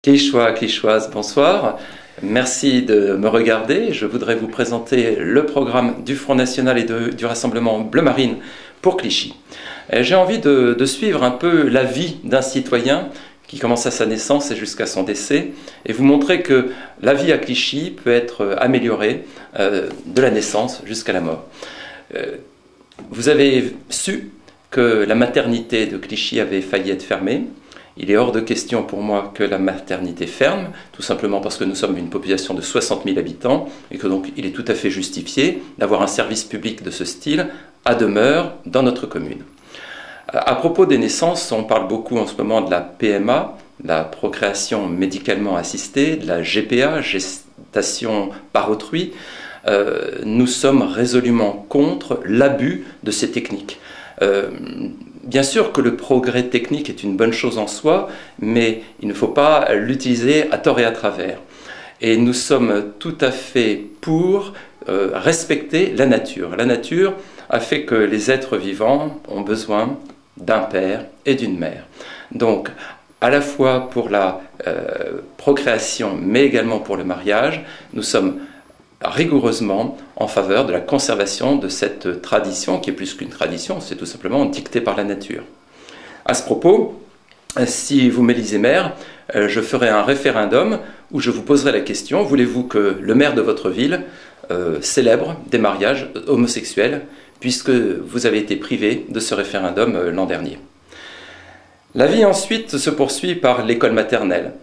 Clichéois, Clichéoises, bonsoir. Merci de me regarder. Je voudrais vous présenter le programme du Front National et du Rassemblement Bleu Marine pour Clichy. J'ai envie de suivre un peu la vie d'un citoyen qui commence à sa naissance et jusqu'à son décès, et vous montrer que la vie à Clichy peut être améliorée de la naissance jusqu'à la mort. Vous avez su que la maternité de Clichy avait failli être fermée. Il est hors de question pour moi que la maternité ferme, tout simplement parce que nous sommes une population de 60 000 habitants et que donc il est tout à fait justifié d'avoir un service public de ce style à demeure dans notre commune. À propos des naissances, on parle beaucoup en ce moment de la PMA, la procréation médicalement assistée, de la GPA, gestation par autrui. Nous sommes résolument contre l'abus de ces techniques. Bien sûr que le progrès technique est une bonne chose en soi, mais il ne faut pas l'utiliser à tort et à travers. Et nous sommes tout à fait pour respecter la nature. La nature a fait que les êtres vivants ont besoin d'un père et d'une mère. Donc, à la fois pour la procréation, mais également pour le mariage, nous sommes rigoureusement en faveur de la conservation de cette tradition, qui est plus qu'une tradition, c'est tout simplement dicté par la nature. À ce propos, si vous m'élisez maire, je ferai un référendum où je vous poserai la question: voulez-vous que le maire de votre ville célèbre des mariages homosexuels, puisque vous avez été privé de ce référendum l'an dernier. La vie ensuite se poursuit par l'école maternelle.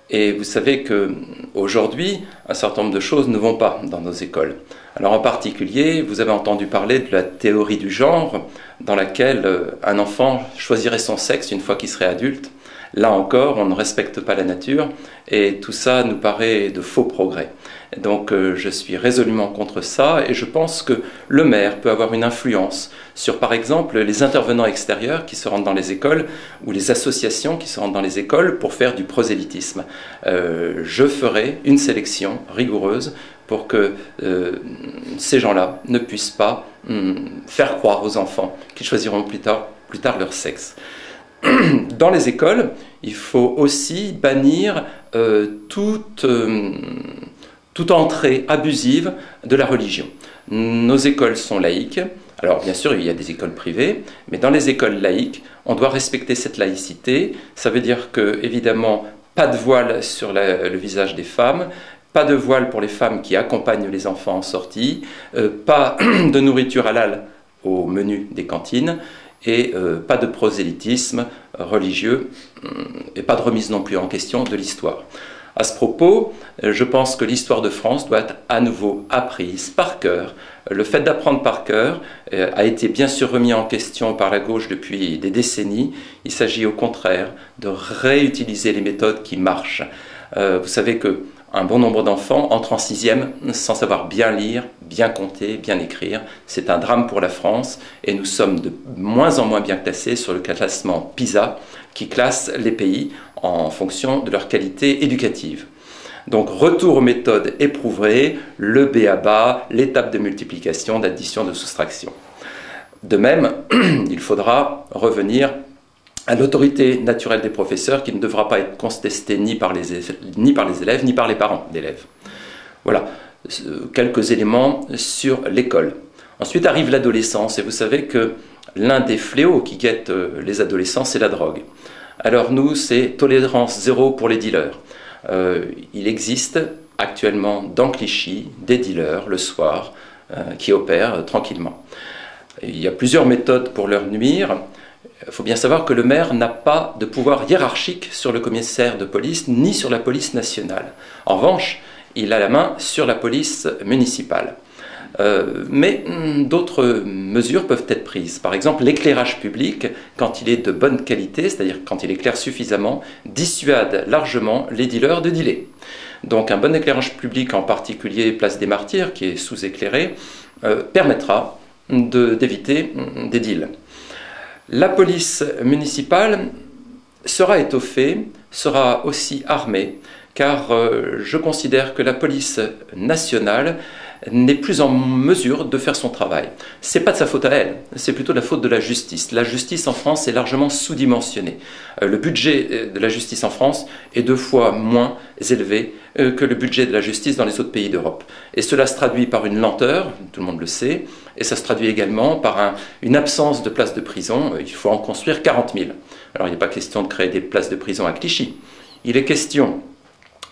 Et vous savez qu'aujourd'hui, un certain nombre de choses ne vont pas dans nos écoles. Alors en particulier, vous avez entendu parler de la théorie du genre, dans laquelle un enfant choisirait son sexe une fois qu'il serait adulte. Là encore, on ne respecte pas la nature, et tout ça nous paraît de faux progrès. Donc je suis résolument contre ça, et je pense que le maire peut avoir une influence sur, par exemple, les intervenants extérieurs qui se rendent dans les écoles, ou les associations qui se rendent dans les écoles pour faire du prosélytisme. Je ferai une sélection rigoureuse pour que ces gens-là ne puissent pas faire croire aux enfants qu'ils choisiront plus tard leur sexe. Dans les écoles, il faut aussi bannir toute entrée abusive de la religion. Nos écoles sont laïques. Alors bien sûr, il y a des écoles privées, mais dans les écoles laïques, on doit respecter cette laïcité. Ça veut dire que, évidemment, pas de voile sur le visage des femmes, pas de voile pour les femmes qui accompagnent les enfants en sortie, pas de nourriture halal au menu des cantines, et pas de prosélytisme religieux, et pas de remise non plus en question de l'histoire. À ce propos, je pense que l'histoire de France doit être à nouveau apprise par cœur. Le fait d'apprendre par cœur a été bien sûr remis en question par la gauche depuis des décennies. Il s'agit au contraire de réutiliser les méthodes qui marchent. Vous savez qu'un bon nombre d'enfants entrent en 6e sans savoir bien lire, bien compter, bien écrire. C'est un drame pour la France, et nous sommes de moins en moins bien classés sur le classement PISA, qui classe les pays en fonction de leur qualité éducative. Donc retour aux méthodes éprouvées, le b.a.-ba, l'étape de multiplication, d'addition, de soustraction. De même, il faudra revenir à l'autorité naturelle des professeurs, qui ne devra pas être contestée ni par les élèves, ni par les parents d'élèves. Voilà, quelques éléments sur l'école. Ensuite arrive l'adolescence, et vous savez que l'un des fléaux qui guettent les adolescents, c'est la drogue. Alors nous, c'est tolérance zéro pour les dealers. Il existe actuellement dans Clichy des dealers le soir qui opèrent tranquillement. Il y a plusieurs méthodes pour leur nuire. Il faut bien savoir que le maire n'a pas de pouvoir hiérarchique sur le commissaire de police ni sur la police nationale. En revanche, il a la main sur la police municipale. Mais d'autres mesures peuvent être prises. Par exemple, l'éclairage public, quand il est de bonne qualité, c'est-à-dire quand il éclaire suffisamment, dissuade largement les dealers de dealer. Donc un bon éclairage public, en particulier Place des Martyrs, qui est sous-éclairé, permettra d'éviter des deals. La police municipale sera étoffée, sera aussi armée, car je considère que la police nationale n'est plus en mesure de faire son travail. Ce n'est pas de sa faute à elle, c'est plutôt de la faute de la justice. La justice en France est largement sous-dimensionnée. Le budget de la justice en France est 2 fois moins élevé que le budget de la justice dans les autres pays d'Europe. Et cela se traduit par une lenteur, tout le monde le sait, et ça se traduit également par une absence de places de prison. Il faut en construire 40 000. Alors il n'est pas question de créer des places de prison à Clichy. Il est question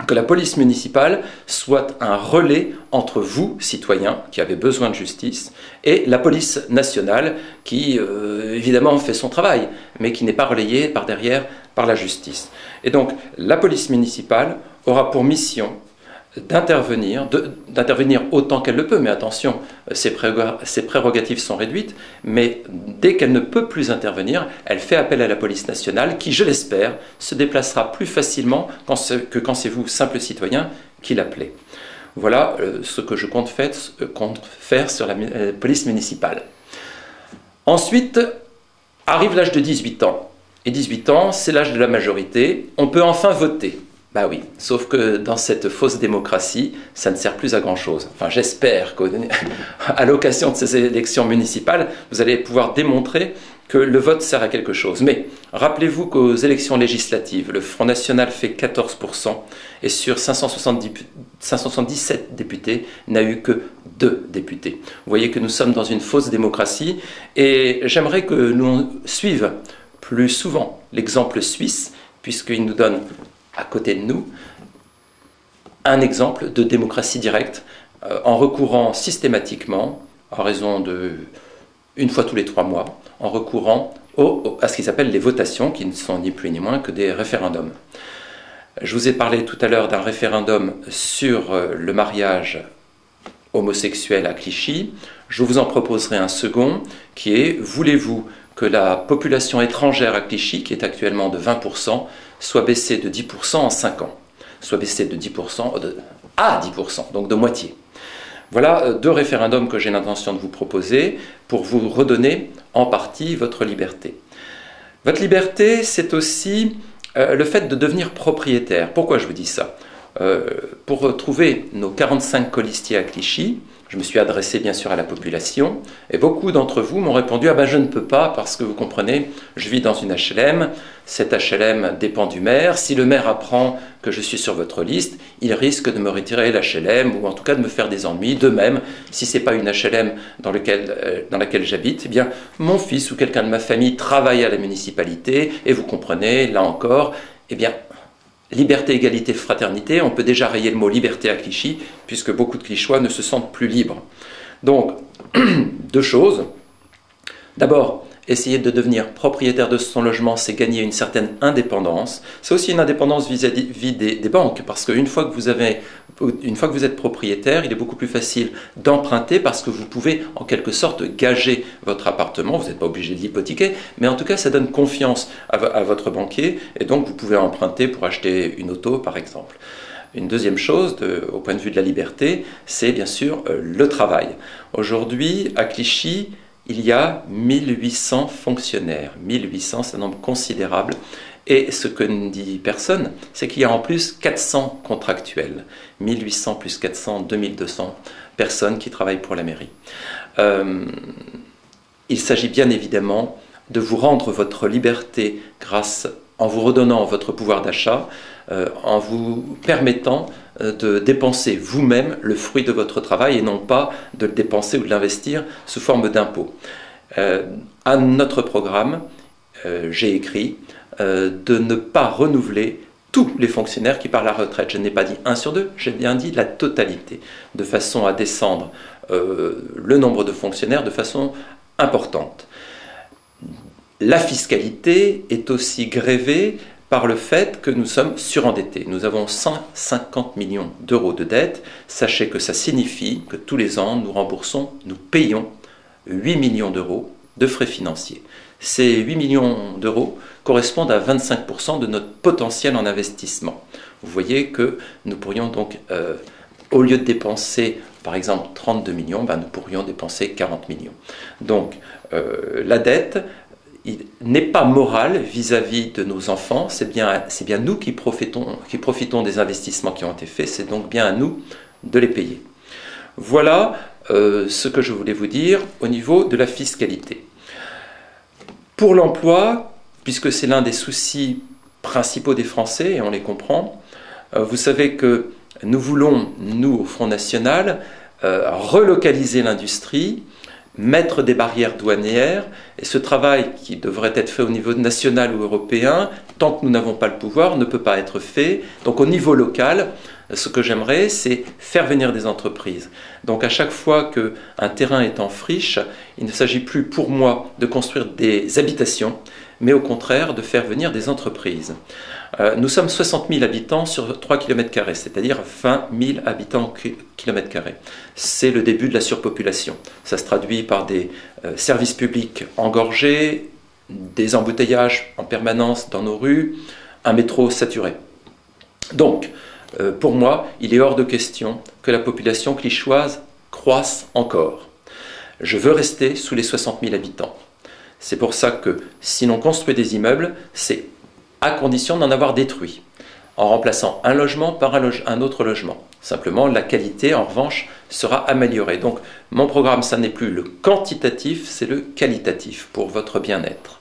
que la police municipale soit un relais entre vous, citoyens, qui avez besoin de justice, et la police nationale, qui évidemment fait son travail, mais qui n'est pas relayée par derrière par la justice. Et donc la police municipale aura pour mission d'intervenir autant qu'elle le peut, mais attention, ses prérogatives sont réduites, mais dès qu'elle ne peut plus intervenir, elle fait appel à la police nationale qui, je l'espère, se déplacera plus facilement que quand c'est vous, simple citoyen, qui l'appelez. Voilà ce que je compte faire sur la police municipale. Ensuite, arrive l'âge de 18 ans. Et 18 ans, c'est l'âge de la majorité. On peut enfin voter. Bah oui, sauf que dans cette fausse démocratie, ça ne sert plus à grand-chose. Enfin, j'espère qu'à l'occasion de ces élections municipales, vous allez pouvoir démontrer que le vote sert à quelque chose. Mais rappelez-vous qu'aux élections législatives, le Front National fait 14% et sur 577 députés, n'a eu que 2 députés. Vous voyez que nous sommes dans une fausse démocratie et j'aimerais que nous suivions plus souvent l'exemple suisse, puisqu'il nous donne à côté de nous un exemple de démocratie directe en recourant systématiquement, en raison de une fois tous les 3 mois, en recourant à ce qu'ils appellent les votations, qui ne sont ni plus ni moins que des référendums. Je vous ai parlé tout à l'heure d'un référendum sur le mariage homosexuel à Clichy. Je vous en proposerai un second qui est: voulez-vous que la population étrangère à Clichy, qui est actuellement de 20%, soit baissée de 10% en 5 ans, soit baissée de 10% à 10%, donc de moitié. Voilà 2 référendums que j'ai l'intention de vous proposer pour vous redonner en partie votre liberté. Votre liberté, c'est aussi le fait de devenir propriétaire. Pourquoi je vous dis ça ? Pour trouver nos 45 colistiers à Clichy, je me suis adressé bien sûr à la population et beaucoup d'entre vous m'ont répondu: ah ben je ne peux pas parce que vous comprenez, je vis dans une HLM, cette HLM dépend du maire, si le maire apprend que je suis sur votre liste, il risque de me retirer l'HLM ou en tout cas de me faire des ennuis. De même, si ce n'est pas une HLM dans laquelle j'habite, eh bien mon fils ou quelqu'un de ma famille travaille à la municipalité et vous comprenez, là encore, eh bien liberté, égalité, fraternité, on peut déjà rayer le mot liberté à Clichy, puisque beaucoup de Clichychois ne se sentent plus libres. Donc, 2 choses. D'abord, essayer de devenir propriétaire de son logement, c'est gagner une certaine indépendance. C'est aussi une indépendance vis-à-vis des banques, parce qu'une fois que vous êtes propriétaire, il est beaucoup plus facile d'emprunter parce que vous pouvez en quelque sorte gager votre appartement. Vous n'êtes pas obligé de l'hypothéquer, mais en tout cas, ça donne confiance à votre banquier et donc vous pouvez emprunter pour acheter une auto, par exemple. Une deuxième chose, au point de vue de la liberté, c'est bien sûr le travail. Aujourd'hui, à Clichy, il y a 1800 fonctionnaires. 1800, c'est un nombre considérable. Et ce que ne dit personne, c'est qu'il y a en plus 400 contractuels. 1800 plus 400, 2200 personnes qui travaillent pour la mairie. Il s'agit bien évidemment de vous rendre votre liberté en vous redonnant votre pouvoir d'achat, en vous permettant de dépenser vous-même le fruit de votre travail et non pas de le dépenser ou de l'investir sous forme d'impôt. À notre programme, j'ai écrit de ne pas renouveler tous les fonctionnaires qui partent à la retraite. Je n'ai pas dit 1 sur 2, j'ai bien dit la totalité, de façon à descendre le nombre de fonctionnaires de façon importante. La fiscalité est aussi grévée par le fait que nous sommes surendettés. Nous avons 150 millions d'euros de dettes. Sachez que ça signifie que tous les ans, nous payons 8 millions d'euros de frais financiers. Ces 8 millions d'euros correspondent à 25% de notre potentiel en investissement. Vous voyez que nous pourrions donc, au lieu de dépenser par exemple 32 millions, nous pourrions dépenser 40 millions. Donc la dette n'est pas morale vis-à-vis de nos enfants, c'est bien nous qui profitons des investissements qui ont été faits, c'est donc bien à nous de les payer. Voilà ce que je voulais vous dire au niveau de la fiscalité. Pour l'emploi, puisque c'est l'un des soucis principaux des Français, et on les comprend, vous savez que nous voulons, nous, au Front National, relocaliser l'industrie, mettre des barrières douanières, et ce travail qui devrait être fait au niveau national ou européen, tant que nous n'avons pas le pouvoir, ne peut pas être fait. Donc au niveau local, ce que j'aimerais, c'est faire venir des entreprises. Donc à chaque fois qu'un terrain est en friche, il ne s'agit plus pour moi de construire des habitations, mais au contraire de faire venir des entreprises. Nous sommes 60 000 habitants sur 3 km², c'est-à-dire 20 000 habitants km². C'est le début de la surpopulation. Ça se traduit par des services publics engorgés, des embouteillages en permanence dans nos rues, un métro saturé. Donc, pour moi, il est hors de question que la population clichéoise croisse encore. Je veux rester sous les 60 000 habitants. C'est pour ça que si l'on construit des immeubles, c'est à condition d'en avoir détruit, en remplaçant un logement par un autre logement. Simplement, la qualité, en revanche, sera améliorée. Donc, mon programme, ça n'est plus le quantitatif, c'est le qualitatif pour votre bien-être.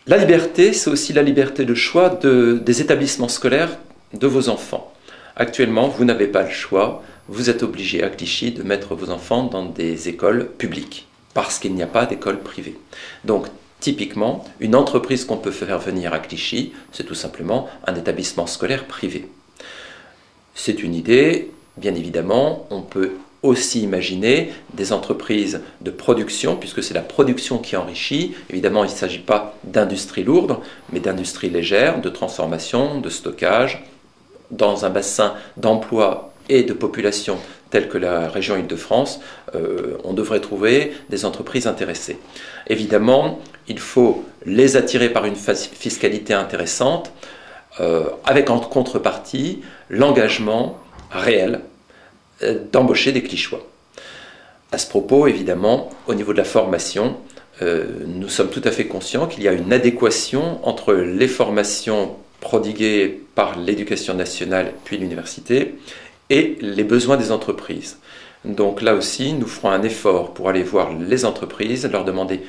La liberté, c'est aussi la liberté de choix des établissements scolaires de vos enfants. Actuellement, vous n'avez pas le choix, vous êtes obligé à Clichy de mettre vos enfants dans des écoles publiques, parce qu'il n'y a pas d'école privée. Donc, typiquement, une entreprise qu'on peut faire venir à Clichy, c'est tout simplement un établissement scolaire privé. C'est une idée, bien évidemment, on peut aussi imaginer des entreprises de production, puisque c'est la production qui enrichit. Évidemment, il ne s'agit pas d'industrie lourde, mais d'industrie légère, de transformation, de stockage, dans un bassin d'emploi et de population tel que la région Île-de-France, on devrait trouver des entreprises intéressées. Évidemment, il faut les attirer par une fiscalité intéressante, avec en contrepartie l'engagement réel d'embaucher des Clichéois. À ce propos, évidemment, au niveau de la formation, nous sommes tout à fait conscients qu'il y a une adéquation entre les formations prodiguées par l'éducation nationale puis l'université et les besoins des entreprises. Donc là aussi, nous ferons un effort pour aller voir les entreprises, leur demander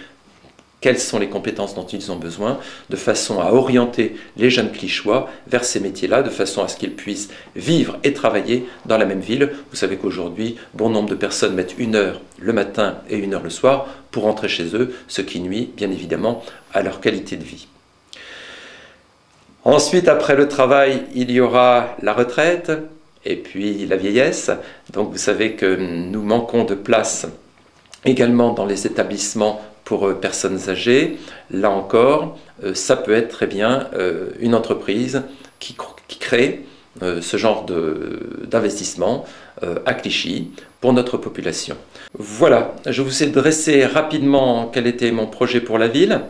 quelles sont les compétences dont ils ont besoin, de façon à orienter les jeunes Clichéois vers ces métiers-là, de façon à ce qu'ils puissent vivre et travailler dans la même ville. Vous savez qu'aujourd'hui, bon nombre de personnes mettent 1 heure le matin et 1 heure le soir pour rentrer chez eux, ce qui nuit bien évidemment à leur qualité de vie. Ensuite, après le travail, il y aura la retraite et puis la vieillesse. Donc vous savez que nous manquons de place également dans les établissements pour personnes âgées. Là encore, ça peut être très bien une entreprise qui crée ce genre d'investissement à Clichy pour notre population. Voilà, je vous ai dressé rapidement quel était mon projet pour la ville.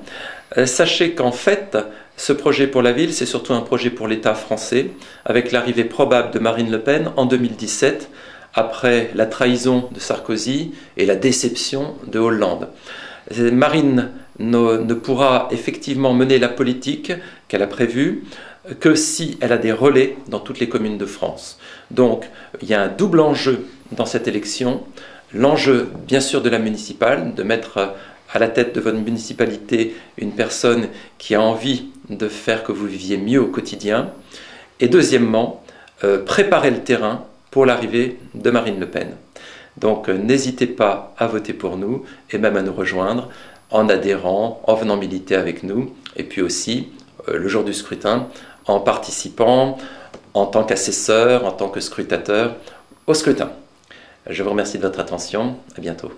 Sachez qu'en fait, ce projet pour la ville, c'est surtout un projet pour l'État français, avec l'arrivée probable de Marine Le Pen en 2017, après la trahison de Sarkozy et la déception de Hollande. Marine ne pourra effectivement mener la politique qu'elle a prévue que si elle a des relais dans toutes les communes de France. Donc, il y a un double enjeu dans cette élection. L'enjeu, bien sûr, de la municipale, de mettre à la tête de votre municipalité une personne qui a envie de faire que vous viviez mieux au quotidien. Et deuxièmement, préparer le terrain pour l'arrivée de Marine Le Pen. Donc n'hésitez pas à voter pour nous et même à nous rejoindre en adhérant, en venant militer avec nous et puis aussi le jour du scrutin en participant en tant qu'assesseur, en tant que scrutateur au scrutin. Je vous remercie de votre attention, à bientôt.